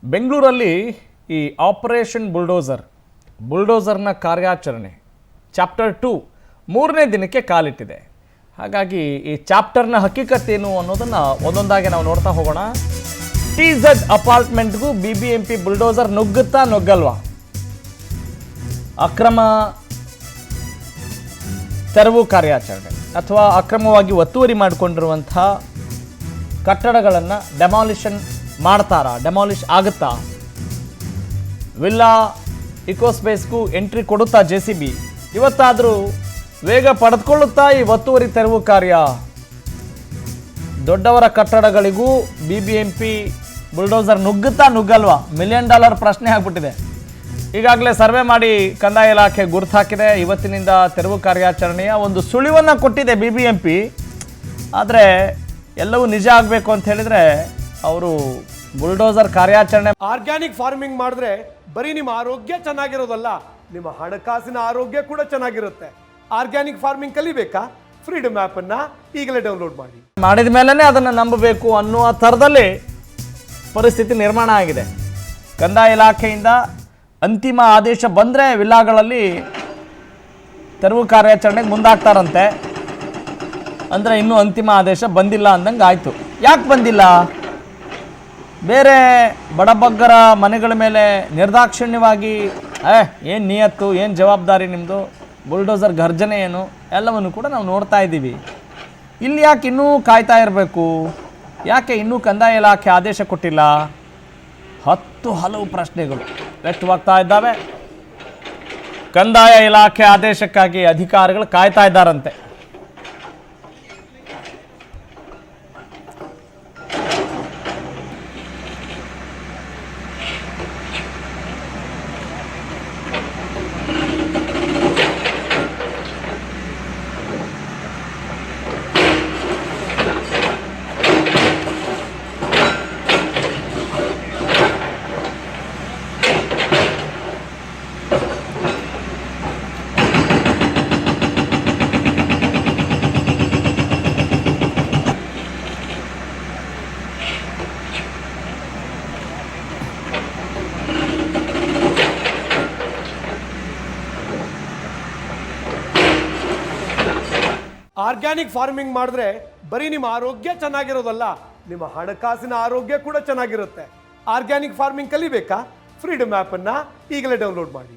ಬೆಂಗಳೂರಲ್ಲಿ ಈ ಆಪರೇಷನ್ ಬುಲ್ಡೋಸರ್ನ ಕಾರ್ಯಾಚರಣೆ ಚಾಪ್ಟರ್ 2 ಮೂರನೇ ದಿನಕ್ಕೆ ಕಾಲಿಟ್ಟಿದೆ. ಹಾಗಾಗಿ ಈ ಚಾಪ್ಟರ್ನ ಹಕ್ಕಿಕತ್ತೇನು ಅನ್ನೋದನ್ನು ಒಂದೊಂದಾಗಿ ನಾವು ನೋಡ್ತಾ ಹೋಗೋಣ. TZ ಅಪಾರ್ಟ್ಮೆಂಟ್ಗೂ BBMP ಬುಲ್ಡೋಸರ್ ನುಗ್ಗುತ್ತಾ ನುಗ್ಗಲ್ವಾ? ಅಕ್ರಮ ತೆರವು ಕಾರ್ಯಾಚರಣೆ ಅಥವಾ ಅಕ್ರಮವಾಗಿ ಒತ್ತುವರಿ ಮಾಡಿಕೊಂಡಿರುವಂಥ ಕಟ್ಟಡಗಳನ್ನು ಡೆಮಾಲಿಷ್ ಆಗುತ್ತಾ? ವಿಲ್ಲಾ ಇಕೋಸ್ಪೇಸ್ಗೂ ಎಂಟ್ರಿ ಕೊಡುತ್ತಾ JCB? ಇವತ್ತಾದರೂ ವೇಗ ಪಡೆದುಕೊಳ್ಳುತ್ತಾ ಈ ಒತ್ತುವರಿ ತೆರವು ಕಾರ್ಯ? ದೊಡ್ಡವರ ಕಟ್ಟಡಗಳಿಗೂ BBMP ಬುಲ್ಡೋಸರ್ ನುಗ್ಗುತ್ತಾ ನುಗ್ಗಲ್ವಾ? $1 ಮಿಲಿಯನ್ ಪ್ರಶ್ನೆ ಆಗ್ಬಿಟ್ಟಿದೆ. ಈಗಾಗಲೇ ಸರ್ವೆ ಮಾಡಿ ಕಂದಾಯ ಇಲಾಖೆ ಗುರುತು ಹಾಕಿದೆ. ಇವತ್ತಿನಿಂದ ತೆರವು ಕಾರ್ಯಾಚರಣೆಯ ಒಂದು ಸುಳಿವನ್ನು ಕೊಟ್ಟಿದೆ BBMP. ಆದರೆ ಎಲ್ಲವೂ ನಿಜ ಆಗಬೇಕು ಅಂತ ಹೇಳಿದರೆ ಅವರು ಬುಲ್ಡೋಸರ್ ಕಾರ್ಯಾಚರಣೆ ಆರ್ಗ್ಯಾನಿಕ್ ಫಾರ್ಮಿಂಗ್ ಮಾಡಿದ್ರೆ ಬರೀ ನಿಮ್ಮ ಆರೋಗ್ಯ ಚೆನ್ನಾಗಿರೋದಲ್ಲ, ನಿಮ್ಮ ಹಣಕಾಸಿನ ಆರೋಗ್ಯ ಕೂಡ ಚೆನ್ನಾಗಿರುತ್ತೆ. Organic farming ಕಲಿಬೇಕಾ? ಫ್ರೀಡಮ್ ಆ್ಯಪನ್ನು ಈಗಲೇ ಡೌನ್ಲೋಡ್ ಮಾಡಿದ ಮೇಲೇ ಅದನ್ನು ನಂಬಬೇಕು ಅನ್ನುವ ಥರದಲ್ಲಿ ಪರಿಸ್ಥಿತಿ ನಿರ್ಮಾಣ ಆಗಿದೆ. ಕಂದಾಯ ಇಲಾಖೆಯಿಂದ ಅಂತಿಮ ಆದೇಶ ಬಂದರೆ ವಿಲ್ಲಾಗಳಲ್ಲಿ ತೆರವು ಕಾರ್ಯಾಚರಣೆಗೆ ಮುಂದಾಗ್ತಾರಂತೆ. ಅಂದರೆ ಇನ್ನೂ ಅಂತಿಮ ಆದೇಶ ಬಂದಿಲ್ಲ ಅಂದಂಗೆ ಆಯಿತು. ಯಾಕೆ ಬಂದಿಲ್ಲ? ಬೇರೆ ಬಡಬಗ್ಗರ ಮನೆಗಳ ಮೇಲೆ ನಿರ್ದಾಕ್ಷಿಣ್ಯವಾಗಿ ಏನು ನಿಯತ್ತು, ಏನು ಜವಾಬ್ದಾರಿ ನಿಮ್ಮದು, ಬುಲ್ಡೋಸರ್ ಗರ್ಜನೆ ಏನು, ಎಲ್ಲವನ್ನು ಕೂಡ ನಾವು ನೋಡ್ತಾ ಇದ್ದೀವಿ. ಇಲ್ಲಿ ಯಾಕೆ ಇನ್ನೂ ಕಾಯ್ತಾ ಇರಬೇಕು? ಯಾಕೆ ಇನ್ನೂ ಕಂದಾಯ ಇಲಾಖೆ ಆದೇಶ ಕೊಟ್ಟಿಲ್ಲ? ಹಲವು ಪ್ರಶ್ನೆಗಳು ವ್ಯಕ್ತವಾಗ್ತಾ ಇದ್ದಾವೆ. ಕಂದಾಯ ಇಲಾಖೆ ಆದೇಶಕ್ಕಾಗಿ ಅಧಿಕಾರಿಗಳು ಕಾಯ್ತಾ ಇದ್ದಾರಂತೆ. ಆರ್ಗ್ಯಾನಿಕ್ ಫಾರ್ಮಿಂಗ್ ಮಾಡಿದ್ರೆ ಬರೀ ನಿಮ್ಮ ಆರೋಗ್ಯ ಚೆನ್ನಾಗಿರೋದಲ್ಲ, ನಿಮ್ಮ ಹಣಕಾಸಿನ ಆರೋಗ್ಯ ಕೂಡ ಚೆನ್ನಾಗಿರುತ್ತೆ. Organic farming ಕಲಿಬೇಕಾ? ಫ್ರೀಡಮ್ ಆ್ಯಪನ್ನು ಈಗಲೇ ಡೌನ್ಲೋಡ್ ಮಾಡಿ.